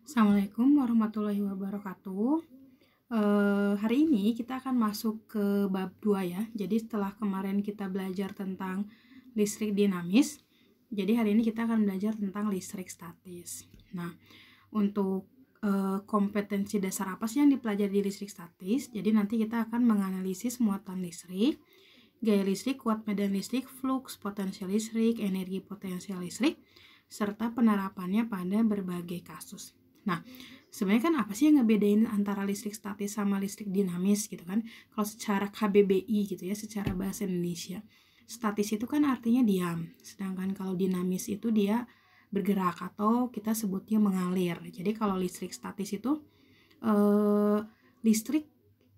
Assalamualaikum warahmatullahi wabarakatuh. Hari ini kita akan masuk ke bab 2 ya. Jadi setelah kemarin kita belajar tentang listrik dinamis, jadi hari ini kita akan belajar tentang listrik statis. Nah, untuk kompetensi dasar apa sih yang dipelajari di listrik statis? Jadi nanti kita akan menganalisis muatan listrik, gaya listrik, kuat medan listrik, flux, potensial listrik, energi potensial listrik, serta penerapannya pada berbagai kasus. Nah, sebenarnya kan apa sih yang ngebedain antara listrik statis sama listrik dinamis gitu kan? Kalau secara KBBI gitu ya, secara bahasa Indonesia. Statis itu kan artinya diam, sedangkan kalau dinamis itu dia bergerak atau kita sebutnya mengalir. Jadi kalau listrik statis itu listrik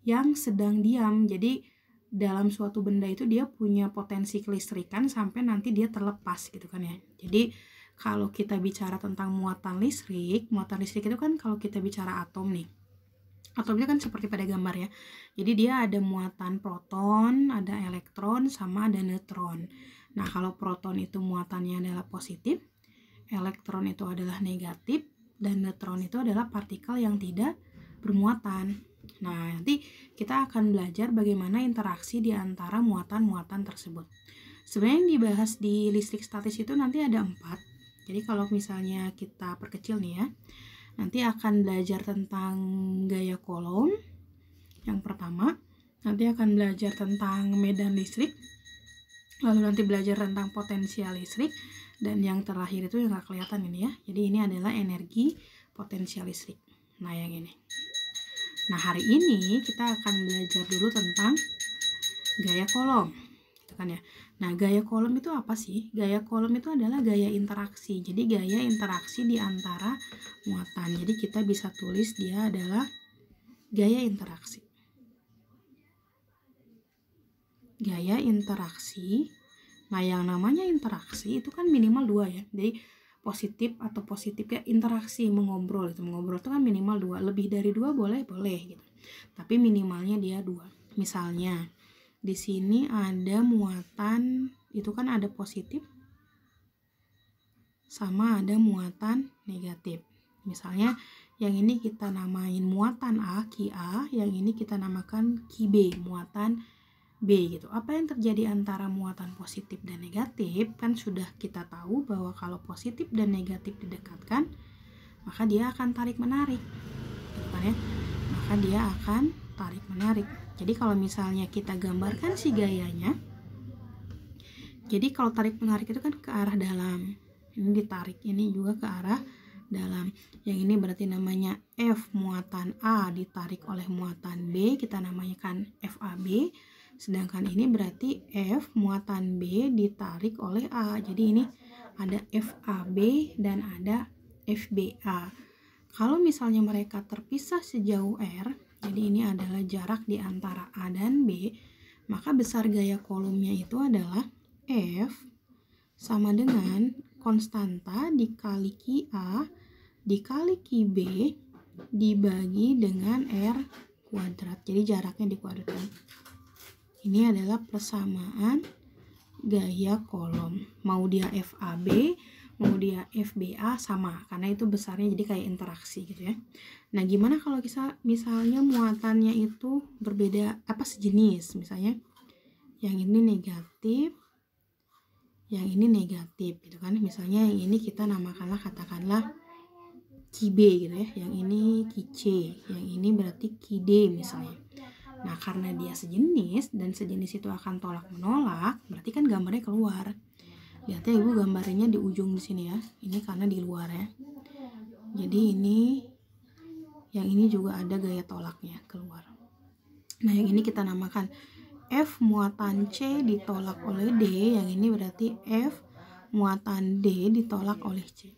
yang sedang diam. Jadi dalam suatu benda itu dia punya potensi kelistrikan sampai nanti dia terlepas gitu kan ya. Jadi kalau kita bicara tentang muatan listrik itu kan kalau kita bicara atom nih. Atomnya kan seperti pada gambar ya. Jadi dia ada muatan proton, ada elektron, sama ada neutron. Nah, kalau proton itu muatannya adalah positif, elektron itu adalah negatif, dan neutron itu adalah partikel yang tidak bermuatan. Nah, nanti kita akan belajar bagaimana interaksi di antara muatan-muatan tersebut. Sebenarnya yang dibahas di listrik statis itu nanti ada 4. Jadi kalau misalnya kita perkecil nih ya, nanti akan belajar tentang gaya Coulomb yang pertama, nanti akan belajar tentang medan listrik, lalu nanti belajar tentang potensial listrik, dan yang terakhir itu yang gak kelihatan ini ya. Jadi ini adalah energi potensial listrik. Nah, yang ini. Nah, hari ini kita akan belajar dulu tentang gaya Coulomb. Gitu kan ya. Nah, gaya Coulomb itu apa sih? Gaya Coulomb itu adalah gaya interaksi. Jadi gaya interaksi di antara muatan. Jadi kita bisa tulis dia adalah gaya interaksi. Gaya interaksi. Nah, yang namanya interaksi itu kan minimal 2 ya. Jadi positif atau positif ya, interaksi mengobrol itu. Mengobrol itu kan minimal 2. Lebih dari 2 boleh gitu. Tapi minimalnya dia 2. Misalnya di sini ada muatan, itu kan ada positif sama ada muatan negatif. Misalnya yang ini kita namain muatan A, Ki A, yang ini kita namakan Ki B, muatan B gitu. Apa yang terjadi antara muatan positif dan negatif? Kan sudah kita tahu bahwa kalau positif dan negatif didekatkan, maka dia akan tarik menarik. Gitu kan ya? Maka dia akan tarik menarik. Jadi kalau misalnya kita gambarkan si gayanya, jadi kalau tarik menarik itu kan ke arah dalam, ini ditarik, ini juga ke arah dalam. Yang ini berarti namanya F muatan A ditarik oleh muatan B, kita namakan FAB. Sedangkan ini berarti F muatan B ditarik oleh A. Jadi ini ada FAB dan ada FBA. Kalau misalnya mereka terpisah sejauh R, jadi ini adalah jarak di antara A dan B, maka besar gaya Coulombnya itu adalah F sama dengan konstanta dikali Ki A dikali Ki B dibagi dengan R kuadrat. Jadi jaraknya dikuadratkan. Ini adalah persamaan gaya Coulomb. Mau dia FAB, mau dia FBA sama, karena itu besarnya jadi kayak interaksi gitu ya. Nah, gimana kalau misalnya muatannya itu berbeda, sejenis, misalnya yang ini negatif, yang ini negatif gitu kan. Misalnya yang ini kita katakanlah Ki B gitu ya, yang ini Ki C, yang ini berarti Ki D misalnya. Nah, karena dia sejenis dan sejenis itu akan tolak menolak, berarti kan gambarnya keluar. Lihat ya Ibu, gambarnya di ujung di sini ya. Ini karena di luar ya. Jadi ini, yang ini juga ada gaya tolaknya keluar. Nah, yang ini kita namakan F muatan C ditolak oleh D. Yang ini berarti F muatan D ditolak oleh C.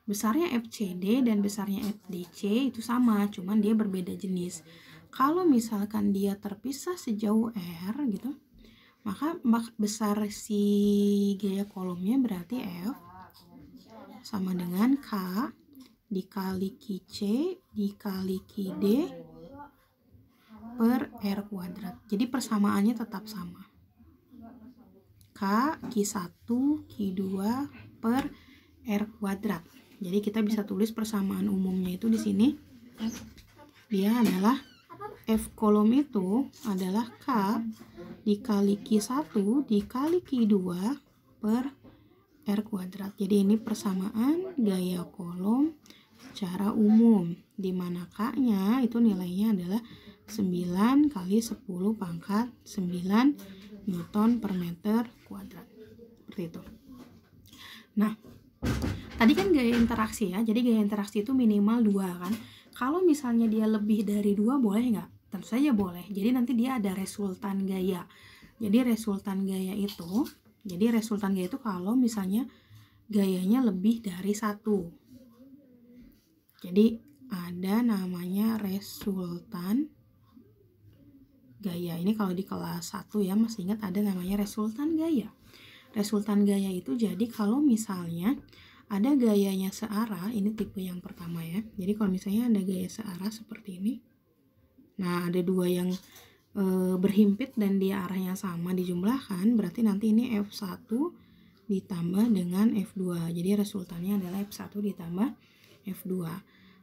Besarnya FCD dan besarnya FDC itu sama, cuman dia berbeda jenis. Kalau misalkan dia terpisah sejauh R gitu, maka besar si gaya Coulombnya berarti F sama dengan K dikali Ki C dikali Ki D per R kuadrat. Jadi persamaannya tetap sama. K, Ki 1, Ki 2 per R kuadrat. Jadi kita bisa tulis persamaan umumnya itu di sini. Dia adalah F kolom itu adalah K dikali Q1 dikali Q2 per R kuadrat. Jadi ini persamaan gaya kolom secara umum, di mana K-nya itu nilainya adalah 9 kali 10 pangkat 9 Newton per meter kuadrat. Seperti itu. Nah, tadi kan gaya interaksi ya, jadi gaya interaksi itu minimal 2 kan. Kalau misalnya dia lebih dari 2 boleh nggak? Tentu saja boleh. Jadi nanti dia ada resultan gaya. Jadi resultan gaya itu kalau misalnya gayanya lebih dari 1. Jadi ada namanya resultan gaya. Ini kalau di kelas 1 ya, masih ingat ada namanya resultan gaya. Resultan gaya itu jadi kalau misalnya ada gayanya searah, ini tipe yang pertama ya. Jadi kalau misalnya ada gaya searah seperti ini, nah ada dua yang berhimpit dan dia arahnya sama dijumlahkan, berarti nanti ini F1 ditambah dengan F2. Jadi resultannya adalah F1 ditambah F2.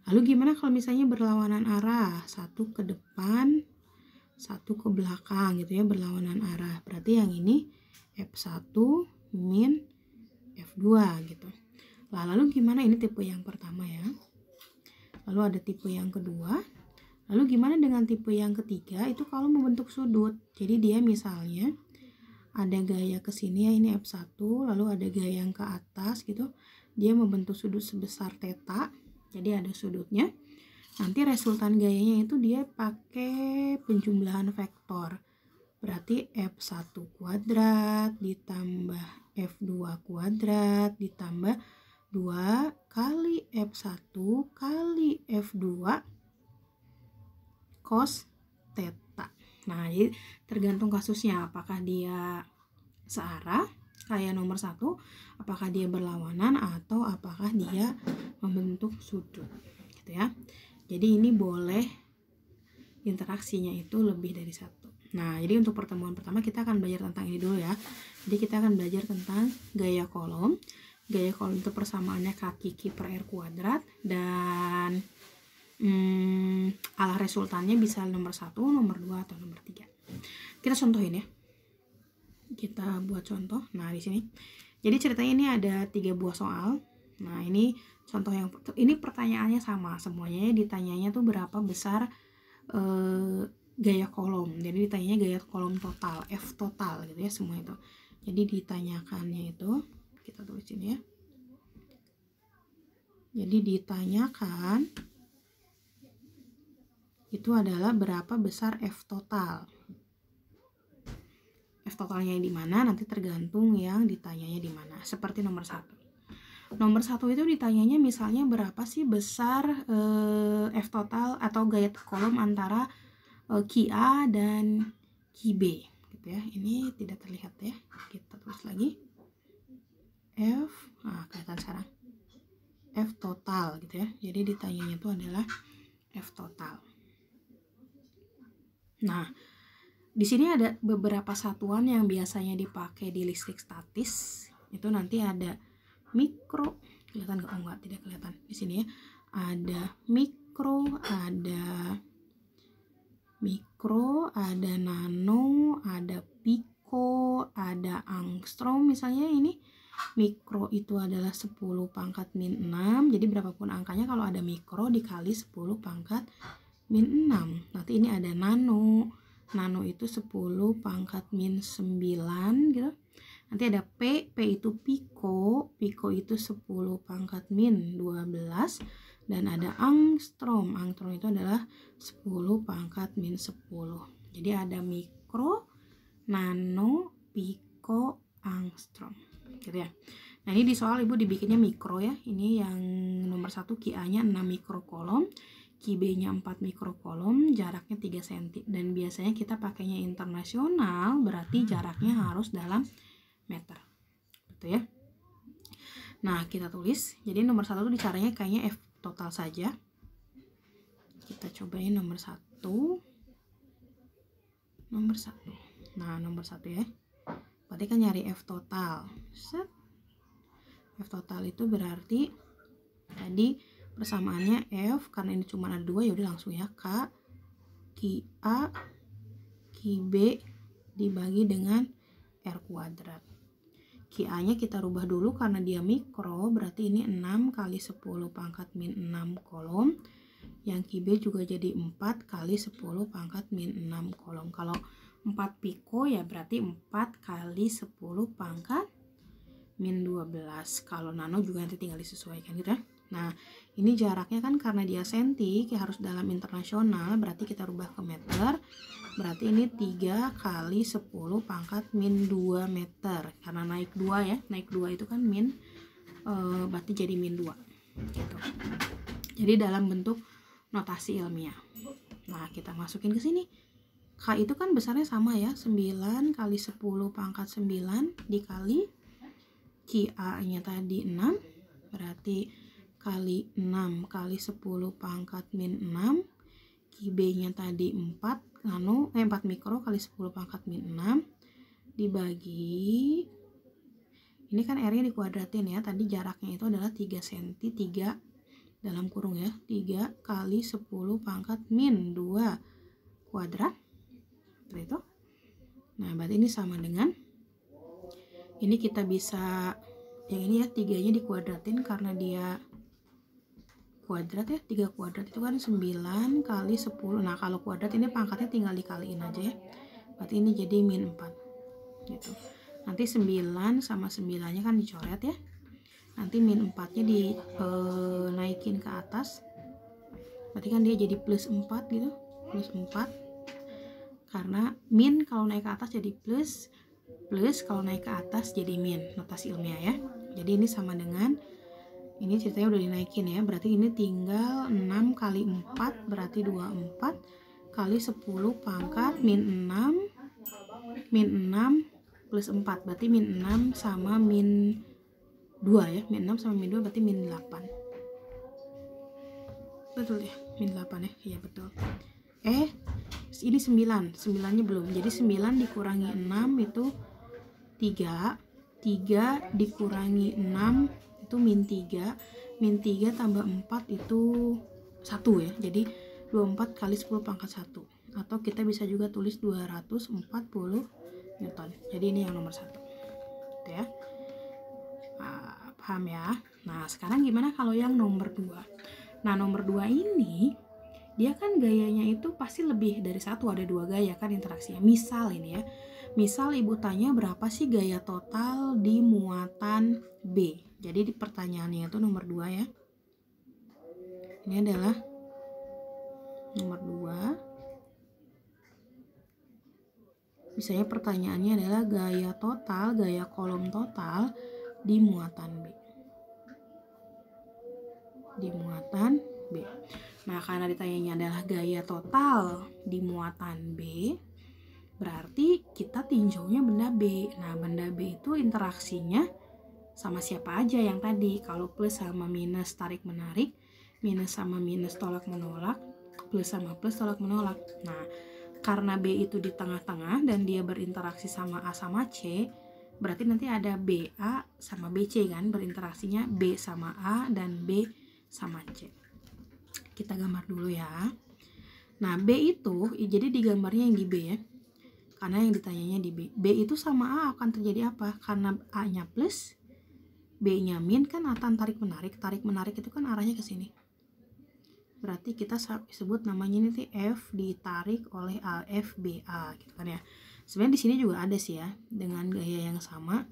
Lalu gimana kalau misalnya berlawanan arah, satu ke depan, satu ke belakang gitu ya, berlawanan arah. Berarti yang ini F1 min F2 gitu. Lalu gimana, ini tipe yang pertama ya. Lalu ada tipe yang kedua. Lalu gimana dengan tipe yang ketiga? Itu kalau membentuk sudut. Jadi dia misalnya ada gaya ke sini ya, ini F1, lalu ada gaya yang ke atas gitu. Dia membentuk sudut sebesar theta. Jadi ada sudutnya. Nanti resultan gayanya itu dia pakai penjumlahan vektor. Berarti F1 kuadrat ditambah F2 kuadrat ditambah 2 kali F1 kali F2 cos theta. Nah, jadi tergantung kasusnya, apakah dia searah kayak nomor 1, apakah dia berlawanan, atau apakah dia membentuk sudut gitu ya. Jadi ini boleh interaksinya itu lebih dari 1. Nah, jadi untuk pertemuan pertama kita akan belajar tentang ini dulu ya. Jadi kita akan belajar tentang gaya kolom. Gaya kolom itu persamaannya kaki Q per R kuadrat, dan arah resultannya bisa nomor 1, nomor 2, atau nomor 3. Kita contohin ya. Kita buat contoh. Nah, di sini. Jadi ceritanya ini ada 3 buah soal. Nah, ini contoh yang ini pertanyaannya sama semuanya, ditanyanya tuh berapa besar gaya kolom. Jadi ditanyanya gaya kolom total, F total gitu ya, semua itu. Jadi ditanyakannya itu kita tulis ini ya. Jadi ditanyakan itu adalah berapa besar F total. F totalnya di mana nanti tergantung yang ditanyanya di mana. Seperti nomor 1. Nomor 1 itu ditanyanya misalnya berapa sih besar F total atau gaya kolom antara QA dan QB gitu ya. Ini tidak terlihat ya. Kita tulis lagi. F, kelihatan sekarang. F total gitu ya. Jadi ditanyanya itu adalah F total. Nah, di sini ada beberapa satuan yang biasanya dipakai di listrik statis. Itu nanti ada mikro, kelihatan nggak? Oh enggak, tidak kelihatan. Di sini ya. Ada mikro, ada nano, ada piko, ada angstrom. Misalnya ini mikro itu adalah 10 pangkat min 6. Jadi berapapun angkanya kalau ada mikro dikali 10 pangkat min 6. Nanti ini ada nano. Nano itu 10 pangkat min 9 gitu. Nanti ada P itu piko itu 10 pangkat min 12. Dan ada angstrom itu adalah 10 pangkat min 10. Jadi ada mikro, nano, piko, angstrom gitu ya. Nah, ini di soal ibu dibikinnya mikro ya. Ini yang nomor 1 QA-nya 6 mikrokolom, QB-nya 4 mikrokolom, jaraknya 3 cm. Dan biasanya kita pakainya internasional, berarti jaraknya harus dalam meter. Gitu ya. Nah, kita tulis. Jadi nomor 1 itu caranya kayaknya F total saja. Kita cobain nomor 1. Nah, nomor 1 ya. Berarti kan nyari F total. Set. F total itu berarti Jadi persamaannya F, karena ini cuma ada 2 ya udah langsung ya, K Ki A Ki B dibagi dengan R kuadrat. Ki A nya kita rubah dulu karena dia mikro, berarti ini 6 kali 10 pangkat min 6 kolom. Yang Ki B juga jadi 4 kali 10 pangkat min 6 kolom. Kalau 4 piko ya berarti 4 kali 10 pangkat min 12. Kalau nano juga nanti tinggal disesuaikan gitu ya. Nah, ini jaraknya kan karena dia senti, harus dalam internasional, berarti kita rubah ke meter. Berarti ini 3 kali 10 pangkat min 2 meter. Karena naik 2 ya, naik 2 itu kan min, berarti jadi min 2. Gitu. Jadi dalam bentuk notasi ilmiah. Nah, kita masukin ke sini. K itu kan besarnya sama ya, 9 kali 10 pangkat 9 dikali Ki A-nya tadi 6, berarti kali 6 kali 10 pangkat min 6, Ki B-nya tadi 4 mikro kali 10 pangkat min 6 dibagi, ini kan R-nya dikuadratin ya, tadi jaraknya itu adalah 3 cm, 3 dalam kurung ya, 3 kali 10 pangkat min 2 kuadrat, seperti itu. Nah, berarti ini sama dengan, ini kita bisa, yang ini ya, 3-nya dikuadratin karena dia kuadrat ya, 3 kuadrat itu kan 9 kali 10. Nah, kalau kuadrat ini pangkatnya tinggal dikaliin aja ya. Berarti ini jadi min 4. Gitu. Nanti 9 sama 9-nya kan dicoret ya. Nanti min 4-nya dinaikin ke atas. Berarti kan dia jadi plus 4 gitu. Plus 4. Karena min kalau naik ke atas jadi plus. Plus kalau naik ke atas jadi min. Notasi ilmiah ya. Jadi ini sama dengan, ini ceritanya udah dinaikin ya, berarti ini tinggal 6 kali 4 berarti 24 kali 10 pangkat min 6 plus 4 berarti min 6 sama min 2 ya, min 6 sama min 2 berarti min 8. Betul ya, min 8 ya, iya betul. Ini 9 nya belum, jadi 9 dikurangi 6 itu 3 dikurangi 6 itu min 3 tambah 4 itu 1 ya, jadi 24 kali 10 pangkat 1, atau kita bisa juga tulis 240 Newton. Jadi ini yang nomor 1 gitu ya. Paham ya. Nah, sekarang gimana kalau yang nomor 2? Nah, nomor 2 ini dia kan gayanya itu pasti lebih dari 1, ada 2 gaya kan interaksinya. Misal ini ya, misal ibu tanya berapa sih gaya total di muatan B. Jadi di pertanyaannya itu nomor 2 ya. Ini adalah nomor 2. Misalnya pertanyaannya adalah gaya kolom total di muatan B. Di muatan B. Nah, karena ditanyanya adalah gaya total di muatan B, berarti kita tinjaunya benda B. Nah, benda B itu interaksinya sama siapa aja yang tadi. Kalau plus sama minus tarik menarik, minus sama minus tolak menolak, plus sama plus tolak menolak. Nah, karena B itu di tengah-tengah dan dia berinteraksi sama A sama C, berarti nanti ada BA sama BC kan, berinteraksinya B sama A dan B sama C. Kita gambar dulu ya. Nah, B itu jadi digambarnya yang di B ya, karena yang ditanyanya di B. B itu sama A akan terjadi apa? Karena A-nya plus, B-nya min kan akan tarik menarik. Tarik menarik itu kan arahnya ke sini. Berarti kita sebut namanya ini F ditarik oleh A, FBA gitu kan ya. Sebenarnya di sini juga ada sih ya dengan gaya yang sama.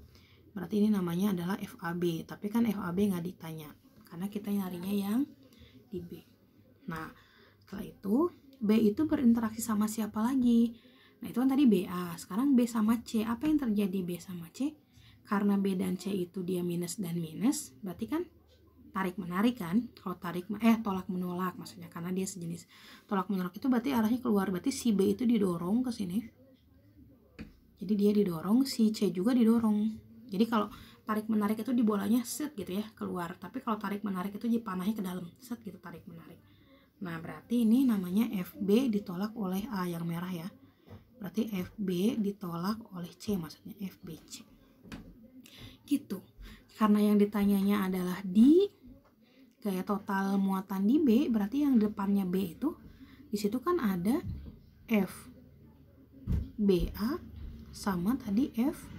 Berarti ini namanya adalah FAB. Tapi kan FAB nggak ditanya karena kita nyarinya yang di B. Nah, setelah itu B itu berinteraksi sama siapa lagi? Nah, itu kan tadi BA. Sekarang B sama C. Apa yang terjadi B sama C? Karena B dan C itu dia minus dan minus, berarti kan tarik menarik kan. Kalau tolak menolak maksudnya, karena dia sejenis. Tolak menolak itu berarti arahnya keluar, berarti si B itu didorong ke sini. Jadi dia didorong, si C juga didorong. Jadi kalau tarik menarik itu di bolanya set gitu ya, keluar. Tapi kalau tarik menarik itu dipanahnya ke dalam, set gitu tarik menarik. Nah, berarti ini namanya FB ditolak oleh A yang merah ya. Berarti FB ditolak oleh C, maksudnya FBC. Gitu. Karena yang ditanyanya adalah di gaya total muatan di B, berarti yang depannya B itu di situ kan ada F BA sama tadi F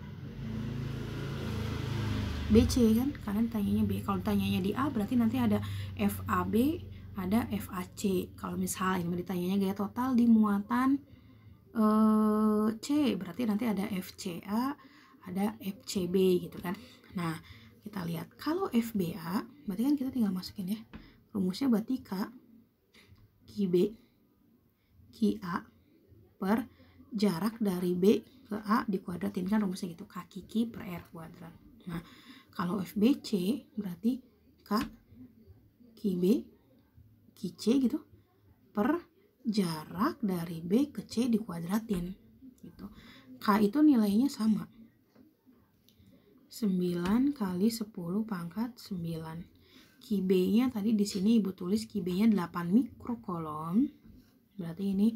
BC kan, karena ditanyanya B. Kalau ditanyanya di A berarti nanti ada FAB, ada FAC. Kalau misalnya ditanyanya gaya total di muatan C, berarti nanti ada FCA, ada FCB gitu kan. Nah, kita lihat kalau FBA berarti kan kita tinggal masukin ya rumusnya, berarti K QB QA per jarak dari B ke A dikuadratin, kan rumusnya gitu, kaki Q per R kuadrat. Nah, kalau FBC berarti K QB QC gitu per jarak dari B ke C dikuadratin gitu. K itu nilainya sama 9 kali 10 pangkat 9. QB nya tadi di sini Ibu tulis QB nya 8 mikrokolom, berarti ini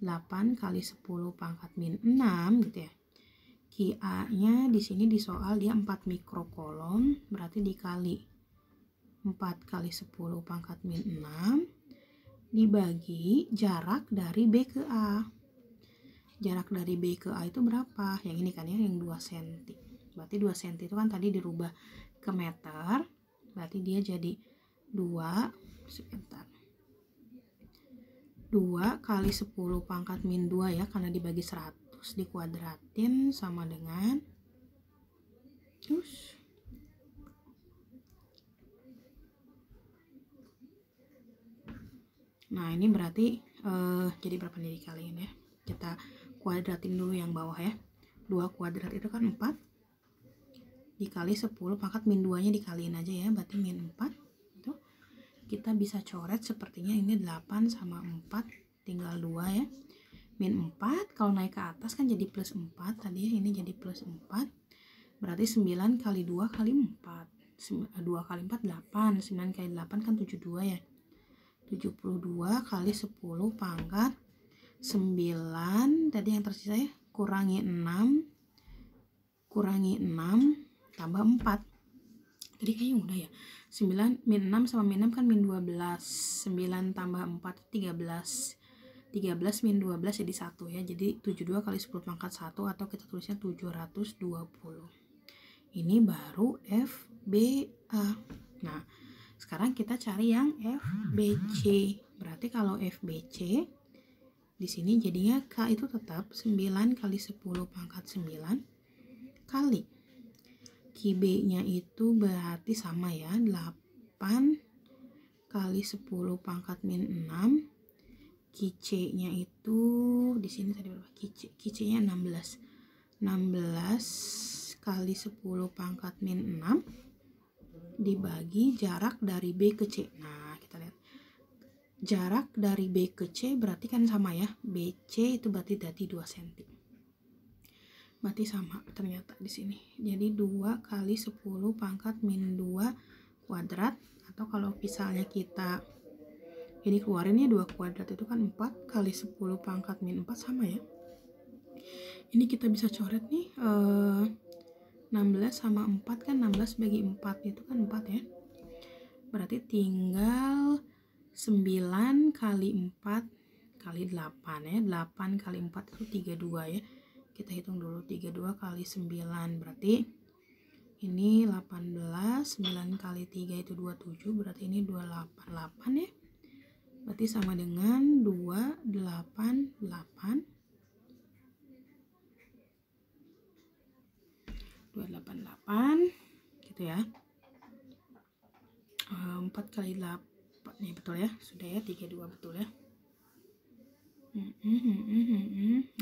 8 kali 10 pangkat min 6 gitu ya. QA nya di sini di soal dia 4 mikrokolom, berarti dikali 4 kali 10 pangkat min 6 dibagi jarak dari B ke A. Jarak dari B ke A itu berapa? Yang ini kan ya, yang 2 cm. Berarti 2 cm itu kan tadi dirubah ke meter, berarti dia jadi 2 kali 10 pangkat min 2 ya, karena dibagi 100 dikuadratin sama dengan terus nah ini berarti jadi berapa nih dikaliin ya, kita kuadratin dulu yang bawah ya. 2 kuadrat itu kan 4 dikali 10 pangkat min 2 nya dikaliin aja ya, berarti min 4 itu kita bisa coret sepertinya ini 8 sama 4 tinggal 2 ya. Min 4 kalau naik ke atas kan jadi plus 4 tadi ya, ini jadi plus 4, berarti 9 kali 2 kali 4, 2 kali 4 8, 9 kali 8 kan 72 ya, 72 kali 10 pangkat 9 tadi yang tersisa ya, kurangi 6 tambah 4, jadi kayaknya mudah ya. 9 min 6 sama min 6 kan min 12, 9 tambah 4 13 min 12 jadi 1 ya, jadi 72 kali 10 pangkat 1 atau kita tulisnya 720. Ini baru FBA. Nah, sekarang kita cari yang FBC. Berarti kalau FBC di sini jadinya K itu tetap 9 kali 10 pangkat 9 kali QB-nya itu berarti sama ya, 8 kali 10 pangkat min 6. QC-nya itu di sini tadi berapa? QC-nya 16 kali 10 pangkat min 6 dibagi jarak dari B ke C. Nah, kita lihat. Jarak dari B ke C berarti kan sama ya. BC itu berarti 2 cm. Berarti sama ternyata di sini. Jadi 2 kali 10 pangkat min 2 kuadrat, atau kalau misalnya kita ini keluarinnya 2 kuadrat itu kan 4 kali 10 pangkat min 4 sama ya. Ini kita bisa coret nih 16 sama 4 kan 16 bagi 4 itu kan 4 ya. Berarti tinggal 9 kali 4 kali 8 ya. 8 kali 4 itu 32 ya. Kita hitung dulu 32 kali 9 berarti ini 18, 9 kali 3 itu 27, berarti ini 288 ya. Berarti sama dengan 288 gitu ya. 4 kali 8 nih betul ya, sudah ya, 32 betul ya.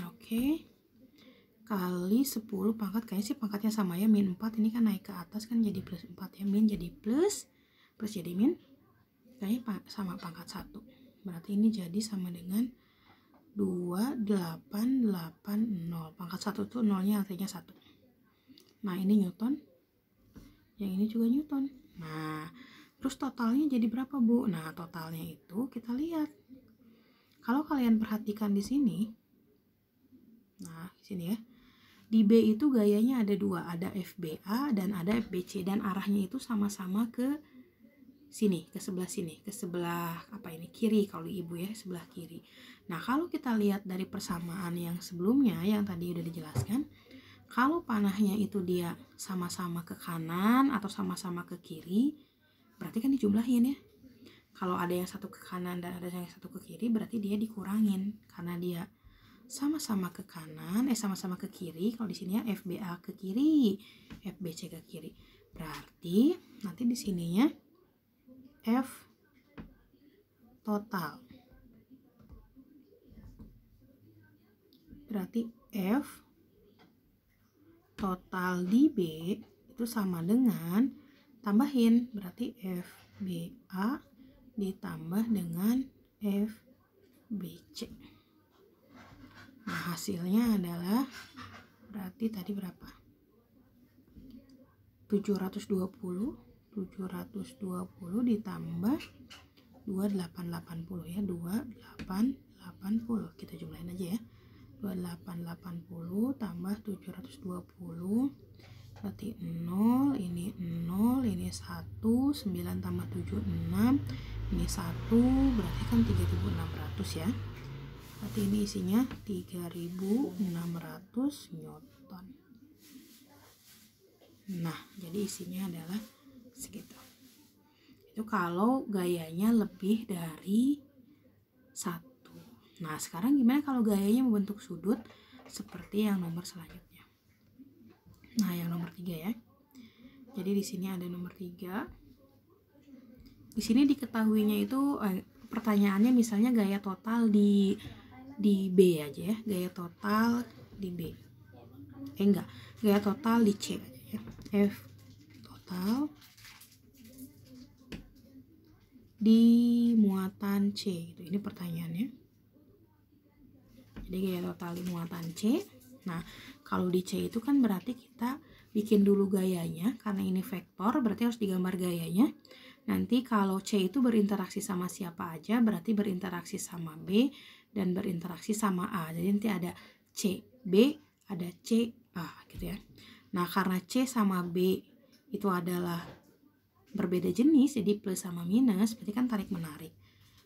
Oke. Kali 10 pangkat, kayaknya sih pangkatnya sama ya, min 4 ini kan naik ke atas kan jadi plus 4 ya, min jadi plus jadi min, kayaknya sama pangkat 1. Berarti ini jadi sama dengan 2880. Pangkat 1 itu nolnya artinya 1. Nah, ini Newton. Yang ini juga Newton. Nah, terus totalnya jadi berapa, Bu? Nah, totalnya itu kita lihat. Kalau kalian perhatikan di sini. Nah, di sini ya. Di B itu gayanya ada 2, ada FBA dan ada FBC, dan arahnya itu sama-sama ke sini, ke sebelah sini, ke sebelah apa ini, kiri kalau ibu ya, sebelah kiri. Nah, kalau kita lihat dari persamaan yang sebelumnya yang tadi udah dijelaskan, kalau panahnya itu dia sama-sama ke kanan atau sama-sama ke kiri, berarti kan dijumlahin ya. Kalau ada yang satu ke kanan dan ada yang satu ke kiri, berarti dia dikurangin karena dia sama-sama ke kanan, sama-sama ke kiri. Kalau di sini ya FBA ke kiri, FBC ke kiri. Berarti nanti di sininya F total. Berarti F total di B itu sama dengan tambahin, berarti FBA ditambah dengan FBC. Nah, hasilnya adalah berarti tadi berapa? 720 ditambah 2880 ya, 2880 kita jumlahin aja ya. 2880 tambah 720 berarti 0, ini 0, ini 1, 9 tambah 7 6, ini 1, berarti kan 3600 ya. Berarti ini isinya 3600 Newton. Nah, jadi isinya adalah segitu. Itu kalau gayanya lebih dari 1. Nah, sekarang gimana kalau gayanya membentuk sudut seperti yang nomor selanjutnya? Nah, yang nomor 3 ya. Jadi di sini ada nomor 3. Di sini diketahuinya itu pertanyaannya misalnya gaya total di B aja ya. Gaya total di B. Enggak, gaya total di C aja ya. F total di muatan C gitu. Ini pertanyaannya. Jadi gaya total di muatan C. Nah, kalau di C itu kan berarti kita bikin dulu gayanya, karena ini vektor berarti harus digambar gayanya. Nanti kalau C itu berinteraksi sama siapa aja, berarti berinteraksi sama B dan berinteraksi sama A. Jadi nanti ada CB, ada CA gitu ya. Nah, karena C sama B itu adalah berbeda jenis, jadi plus sama minus, berarti kan tarik menarik.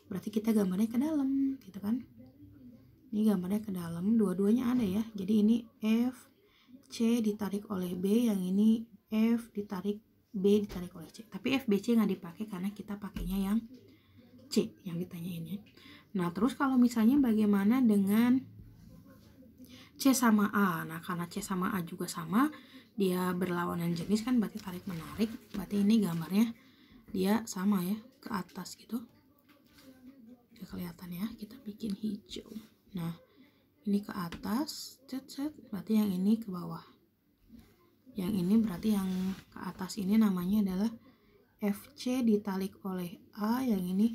Berarti kita gambarnya ke dalam gitu kan. Ini gambarnya ke dalam, dua-duanya ada ya. Jadi ini F C ditarik oleh B, yang ini F ditarik B ditarik oleh C. Tapi FBC nggak dipakai karena kita pakainya yang C yang ditanyain ya. Nah, terus kalau misalnya bagaimana dengan C sama A? Nah, karena C sama A juga sama, dia berlawanan jenis kan, berarti tarik menarik. Berarti ini gambarnya dia sama ya, ke atas gitu. Udah kelihatan ya, kita bikin hijau. Nah, ini ke atas, berarti yang ini ke bawah. Yang ini berarti yang ke atas ini namanya adalah FC ditarik oleh A, yang ini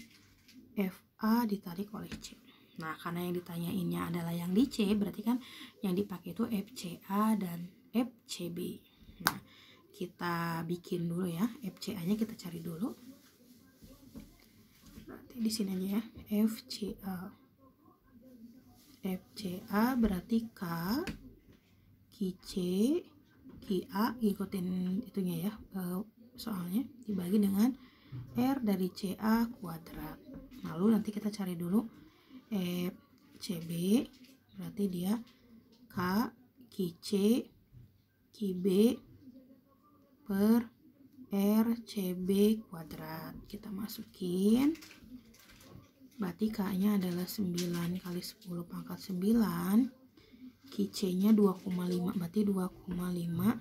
FA ditarik oleh C. Nah, karena yang ditanyainnya adalah yang di C, berarti kan yang dipakai itu FCA dan FCB. Nah, kita bikin dulu ya, FCA-nya kita cari dulu. Berarti di sini aja ya, FCA. FCA berarti K, QC, QA, ikutin itunya ya, soalnya dibagi dengan R dari CA kuadrat. Lalu nanti kita cari dulu FCB, berarti dia K, QC, QB per RCB kuadrat. Kita masukin. Berarti K-nya adalah 9 kali 10 pangkat 9. QC-nya 2,5. Berarti 2,5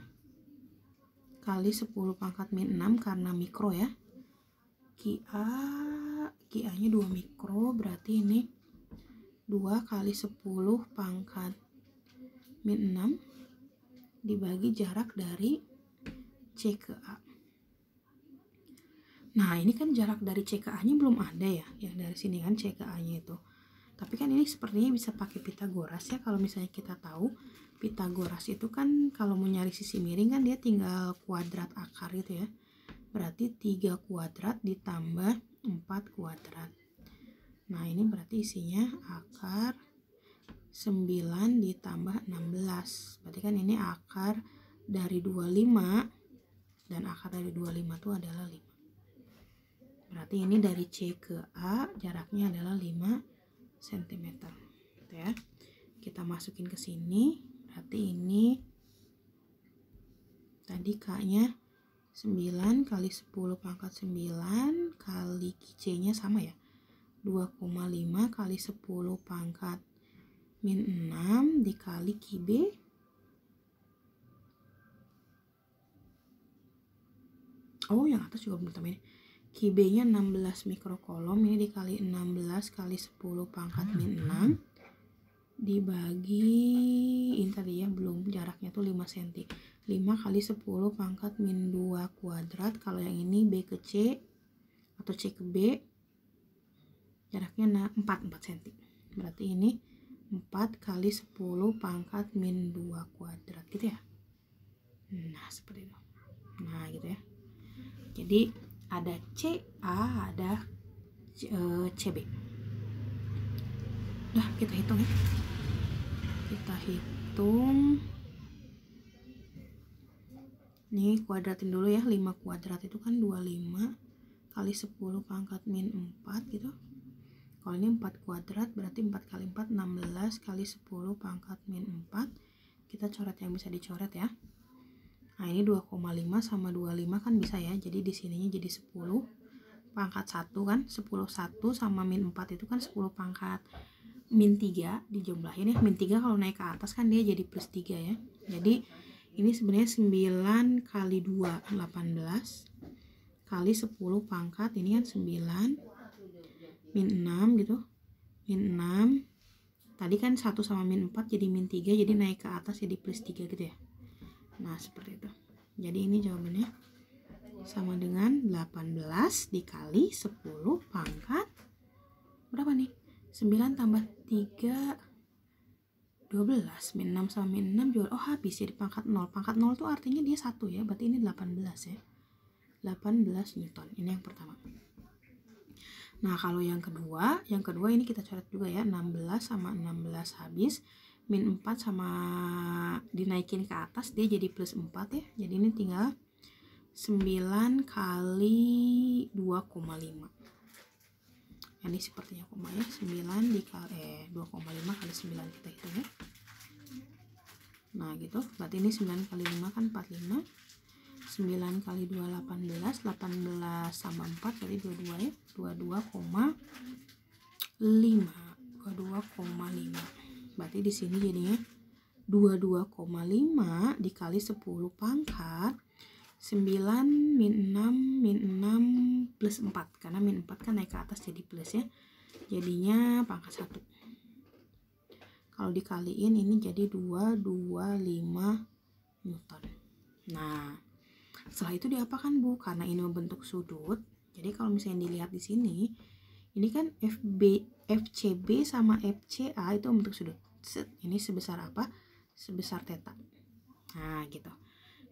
kali 10 pangkat min 6 karena mikro ya. QA-nya 2 mikro. Berarti ini 2 kali 10 pangkat min 6 dibagi jarak dari C ke A. Nah, ini kan jarak dari C ke A-nya belum ada ya, yang dari sini kan C ke A-nya itu. Tapi kan ini sepertinya bisa pakai Pitagoras ya, kalau misalnya kita tahu Pitagoras itu kan kalau mau nyari sisi miring kan dia tinggal kuadrat akar gitu ya. Berarti 3 kuadrat ditambah 4 kuadrat. Nah, ini berarti isinya akar 9 ditambah 16. Berarti kan ini akar dari 25 dan akar dari 25 itu adalah 5. Berarti ini dari C ke A jaraknya adalah 5 cm. Gitu ya. Kita masukin ke sini. Berarti ini tadi K-nya 9 kali 10 pangkat 9 kali C-nya sama ya. 2,5 kali 10 pangkat min 6 dikali QB. Oh, yang atas juga belum tambah ini. QB-nya 16 mikrokolom, ini dikali 16 kali 10 pangkat min 6 dibagi ini tadi ya, belum, jaraknya tuh 5 cm. 5 kali 10 pangkat min 2 kuadrat. Kalau yang ini B ke C atau C ke B jaraknya 4 cm. Berarti ini 4 kali 10 pangkat min 2 kuadrat gitu ya. Nah, seperti itu. Nah, gitu ya. Jadi ada CA, ada CB. Udah, kita hitung ya. Kita hitung. Nih, kuadratin dulu ya. 5 kuadrat itu kan 25 kali 10 pangkat min 4 gitu. Kalau ini 4 kuadrat berarti 4 kali 4 16 kali 10 pangkat min 4. Kita coret yang bisa dicoret ya. Nah, ini 2,5 sama 25 kan bisa ya. Jadi di sininya jadi 10 pangkat 1 kan. 10 1 sama min 4 itu kan 10 pangkat min 3 dijumlahin ya. Min 3 kalau naik ke atas kan dia jadi plus 3 ya. Jadi ini sebenarnya 9 kali 2 18 kali 10 pangkat ini kan 9 min 6 gitu. Min 6 tadi kan 1 sama min 4 jadi min 3, jadi naik ke atas jadi plus 3 gitu ya. Nah, seperti itu. Jadi ini jawabannya sama dengan 18 dikali 10 pangkat berapa nih? 9 tambah 3 12. Min 6 sama min 6 juga. Oh, habis ya di pangkat 0. Pangkat 0 tuh artinya dia 1 ya. Berarti ini 18 ya. 18 Newton. Ini yang pertama. Nah, kalau yang kedua ini kita coret juga ya. 16 sama 16 habis. Min 4 sama dinaikin ke atas dia jadi plus 4 ya. Jadi ini tinggal 9 kali 2,5. Ini sepertinya koma ya. 9 dikali 2,5 kali 9 kita hitung ya. Nah, gitu. Berarti ini 9 kali 5 kan 45. 9 kali 2 18. 18 sama 4 berarti 22 ya. 22,5. 22,5. Berarti di sini jadinya 22,5 dikali 10 pangkat 9 min 6 plus 4. Karena min 4 kan naik ke atas jadi plus ya. Jadinya pangkat 1. Kalau dikaliin ini jadi 225 Newton. Nah, setelah itu diapakan Bu? Karena ini membentuk sudut. Jadi kalau misalnya dilihat di sini, ini kan FCB sama FCA itu membentuk sudut. Ini sebesar apa? Sebesar theta. Nah, gitu.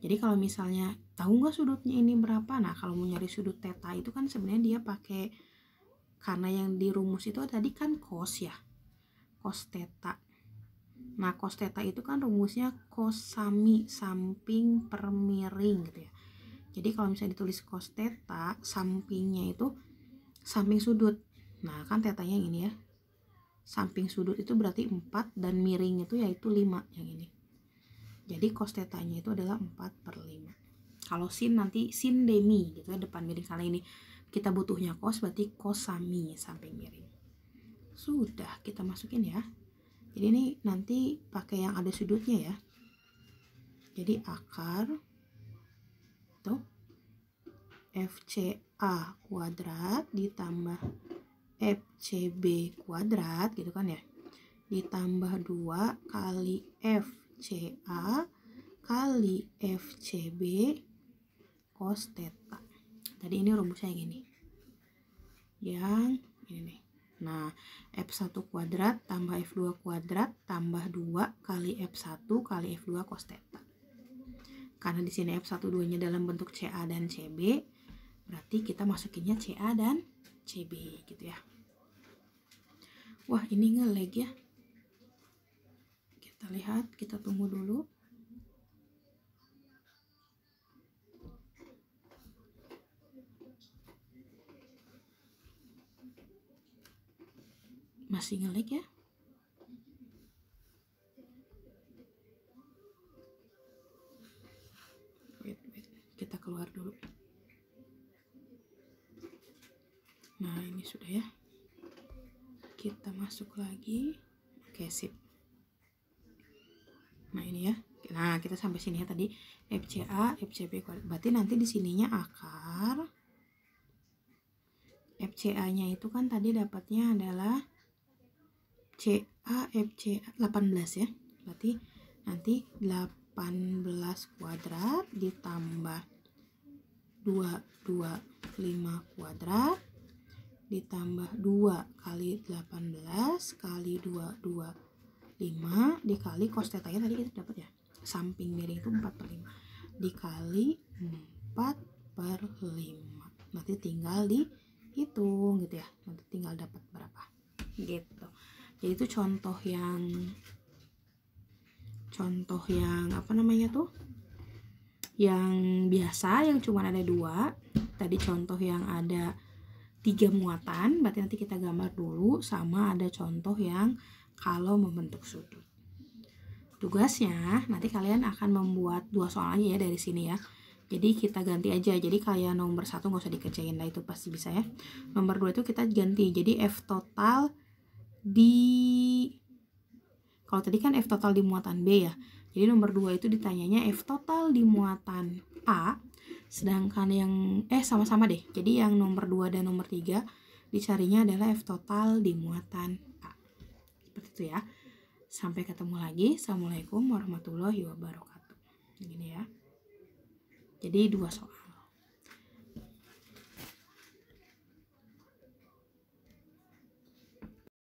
Jadi kalau misalnya tahu nggak sudutnya ini berapa? Nah, kalau mau nyari sudut theta itu kan sebenarnya dia pakai, karena yang di rumus itu tadi kan cos ya. Cos theta. Nah, cos theta itu kan rumusnya cos sami samping per miring gitu ya. Jadi kalau misalnya ditulis cos theta, sampingnya itu samping sudut. Nah, kan tetanya yang ini ya. Samping sudut itu berarti 4 dan miring itu yaitu 5 yang ini. Jadi cos tetanya itu adalah 4/5. Kalau sin nanti sin demi gitu ya, depan miring. Karena ini kita butuhnya cos berarti cos sami samping miring. Sudah, kita masukin ya. Jadi ini nanti pakai yang ada sudutnya ya. Jadi akar tuh FCA kuadrat ditambah FCB kuadrat gitu kan ya, ditambah 2 kali FCA kali FCB cos theta. Tadi ini rumusnya yang ini, yang ini nih. Nah, F1 kuadrat tambah F2 kuadrat tambah 2 kali F1 kali F2 cos theta. Karena di sini F1 2-nya dalam bentuk CA dan CB, berarti kita masukinnya CA dan CB gitu ya. Wah, ini nge-lag ya. Kita lihat, kita tunggu dulu. Masih ngelag ya? Wait. Kita keluar dulu. Nah, ini sudah ya. Kita masuk lagi. Oke, sip. Nah, ini ya. Nah, kita sampai sini ya tadi. FCA, FCB kuadrat. Berarti nanti di sininya akar. FCA-nya itu kan tadi dapatnya adalah CA FCA 18 ya. Berarti nanti 18 kuadrat ditambah 225 kuadrat ditambah 2 kali 18 kali 225 dikali cos tetanya tadi kita dapat ya. Samping miring itu 4/5 dikali 4/5. Nanti tinggal dihitung gitu ya. Nanti tinggal dapat berapa gitu. Jadi itu contoh yang apa namanya tuh, yang biasa, yang cuma ada 2. Tadi contoh yang ada 3 muatan, berarti nanti kita gambar dulu. Sama ada contoh yang kalau membentuk sudut. Tugasnya nanti kalian akan membuat 2 soal aja ya dari sini ya. Jadi kita ganti aja. Jadi kayak nomor 1 nggak usah dikerjain lah, itu pasti bisa ya. Nomor 2 itu kita ganti. Jadi F total kalau tadi kan F total di muatan B ya. Jadi nomor 2 itu ditanyanya F total di muatan A. Sedangkan yang sama-sama deh. Jadi yang nomor 2 dan nomor 3 dicarinya adalah F total di muatan A. Seperti itu ya. Sampai ketemu lagi. Assalamualaikum warahmatullahi wabarakatuh. Gini ya. Jadi 2 soal.